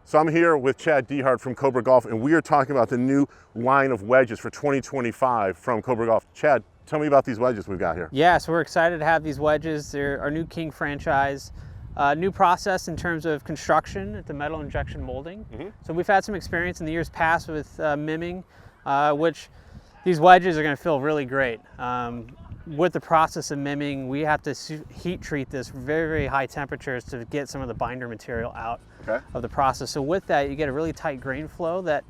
So I'm here with Chad Dehart from Cobra Golf, and we are talking about the new line of wedges for 2025 from Cobra Golf. Chad, tell me about these wedges we've got here. Yeah, so we're excited to have these wedges. They're our new King franchise. New process in terms of construction at the metal injection molding. So we've had some experience in the years past with mimming, which these wedges are going to feel really great. With the process of mimming, we have to heat treat this very, very high temperatures to get some of the binder material out of the process. So with that, you get a really tight grain flow that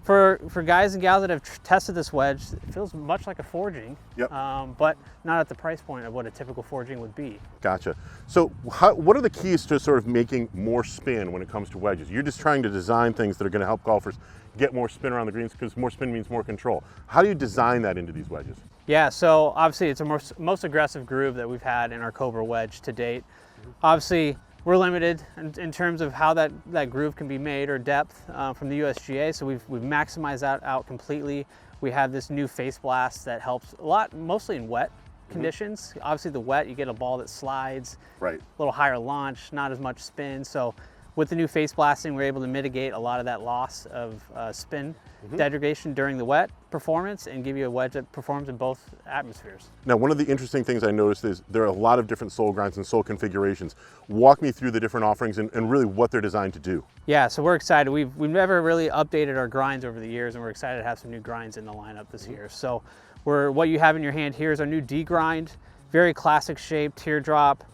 for guys and gals that have tested this wedge, it feels much like a forging, but not at the price point of what a typical forging would be. Gotcha. So what are the keys to sort of making more spin when it comes to wedges? You're just trying to design things that are going to help golfers get more spin around the greens, because more spin means more control. How do you design that into these wedges? Yeah, so obviously it's the most aggressive groove that we've had in our Cobra wedge to date. Obviously, we're limited in terms of how that groove can be made, or depth from the USGA, so we've maximized that out completely. We have this new face blast that helps a lot, mostly in wet conditions. Obviously the wet, you get a ball that slides, a little higher launch, not as much spin. So with the new face blasting, we're able to mitigate a lot of that loss of spin degradation during the wet performance and give you a wedge that performs in both atmospheres. Now, one of the interesting things I noticed is there are a lot of different sole grinds and sole configurations. Walk me through the different offerings and really what they're designed to do. Yeah, so we're excited. We've never really updated our grinds over the years, and we're excited to have some new grinds in the lineup this year. So what you have in your hand here is our new D grind, very classic shape, teardrop.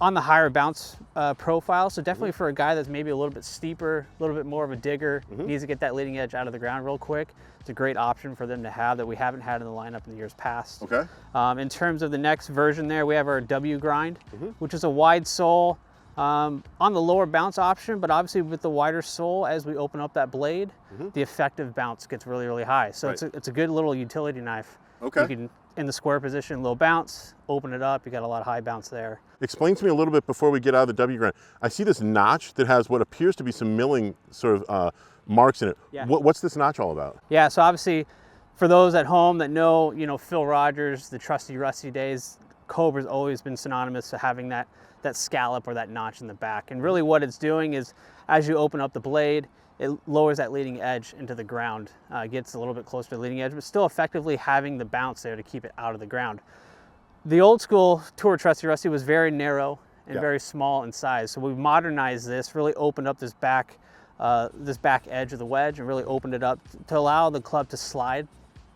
On the higher bounce profile, so definitely for a guy that's maybe a little bit steeper, a little bit more of a digger, needs to get that leading edge out of the ground real quick. It's a great option for them to have that we haven't had in the lineup in the years past. In terms of the next version there, we have our W grind, which is a wide sole on the lower bounce option, but obviously with the wider sole, as we open up that blade, the effective bounce gets really, really high. So it's a good little utility knife. You can, in the square position, low bounce, open it up, you got a lot of high bounce there. Explain to me a little bit before we get out of the W grind. I see this notch that has what appears to be some milling sort of marks in it. What's this notch all about? Yeah, so obviously for those at home that know, Phil Rogers, the trusty rusty days, Cobra's always been synonymous to having that scallop or that notch in the back. And really what it's doing is, as you open up the blade, it lowers that leading edge into the ground, gets a little bit closer to the leading edge, but still effectively having the bounce there to keep it out of the ground. The old school Tour Trusty Rusty was very narrow and very small in size. So we've modernized this, really opened up this back edge of the wedge and really opened it up to allow the club to slide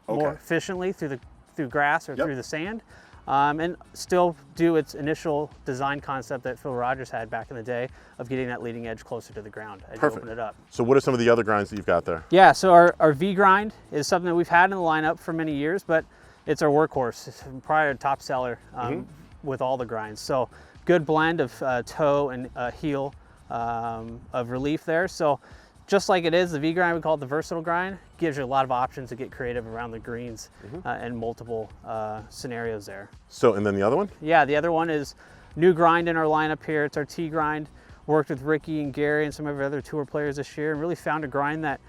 more efficiently through grass or through the sand. And still do its initial design concept that Phil Rogers had back in the day of getting that leading edge closer to the ground as you open it up. So what are some of the other grinds that you've got there? Yeah, so our V grind is something that we've had in the lineup for many years, but it's our workhorse. It's probably a top seller with all the grinds. So good blend of toe and heel of relief there. So just like it is, the V grind, we call it the versatile grind, gives you a lot of options to get creative around the greens and multiple scenarios there. So, and then the other one? Yeah, the other one is new grind in our lineup here. It's our T grind. Worked with Ricky and Gary and some of our other tour players this year and really found a grind that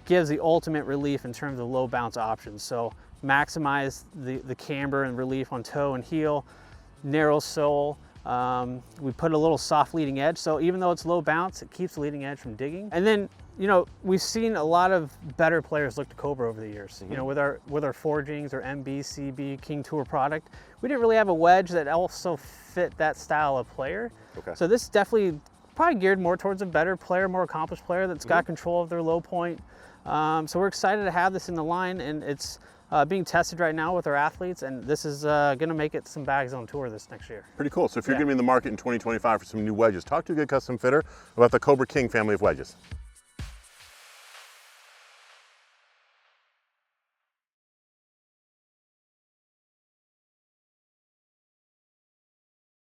gives the ultimate relief in terms of low bounce options. So maximize the camber and relief on toe and heel, narrow sole. We put a little soft leading edge, so even though it's low bounce, it keeps the leading edge from digging. And then, we've seen a lot of better players look to Cobra over the years. With our forgings, or MB, CB, King Tour product, we didn't really have a wedge that also fit that style of player. So this is definitely probably geared more towards a better player, more accomplished player that's got control of their low point. So we're excited to have this in the line, and it's being tested right now with our athletes, and this is going to make it some bags on tour this next year. Pretty cool. So if you're going to be in the market in 2025 for some new wedges, talk to a good custom fitter about the Cobra King family of wedges.